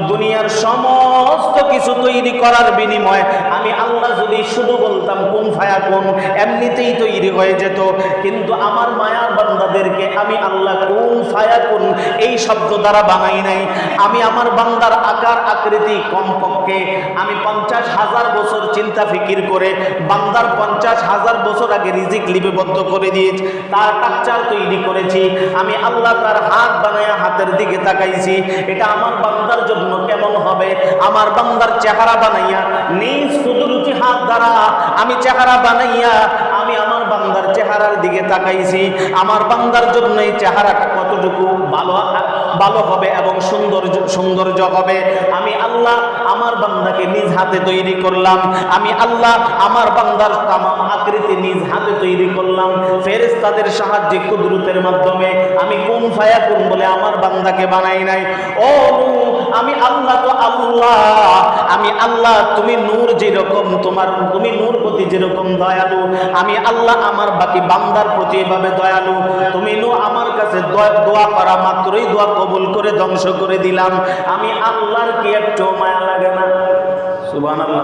দুনিয়ার সমস্ত কিছু তৈরি করার বিনিময়ে আমি আল্লাহ যদি শুধু বলতাম কুন ফায়াকুন, এমনিতেই তৈরি হয়ে যেত। কিন্তু আমার মায়ার বান্দাদেরকে আমি আল্লাহ কুন ফায়াকুন এই শব্দ দ্বারা বানাই নাই। আমি আমার বান্দার আকার আকৃতি কমপক্ষে আমি 50,000 বছর চিন্তা ফিকির করে বান্দার 50,000 বছর আগে রিজিক লিপিবদ্ধ করে দিয়েছি, তার স্ট্রাকচার তৈরি করেছি। আমি আল্লাহ তার হাত বানায়া হাতের দিকে তাকাইছি, এটা আমার বান্দার জন্য কেমন হবে। আমার বান্দার চেহারা বানাইয়া নিজ কুদরতি হাত দ্বারা আমি চেহারা বানাইয়া আমি আমার বান্দার চেহারার দিকে তাকাইছি। আমার বান্দার জন্য এই চেহারাটা কতটুকু ভালো হবে এবং সৌন্দর্য হবে। আমি আল্লাহ আমার বান্দাকে নিজ হাতে তৈরি করলাম। আমি আল্লাহ আমার বান্দার তামাম আকৃতি নিজ হাতে তৈরি করলাম। ফেরেশতাদের সাহায্যে কুদরতের মাধ্যমে আমি কুন ফায়াকুন বলে আমার বান্দাকে বানাই নাই। ও আমি আল্লাহ তো আল্লাহ, আমি আল্লাহ তুমি নূর যেরকম তুমি নূর প্রতি যেরকম দয়ালু, আমি আল্লাহ আমার বাকি বান্দার প্রতি এভাবে দয়ালু। তুমি আমার কাছে দোয়া করা মাত্রই দোয়া কবুল করে ধ্বংস করে দিলাম। আমি আল্লাহর কি একটু মায়া লাগে না? সুবহানাল্লাহ।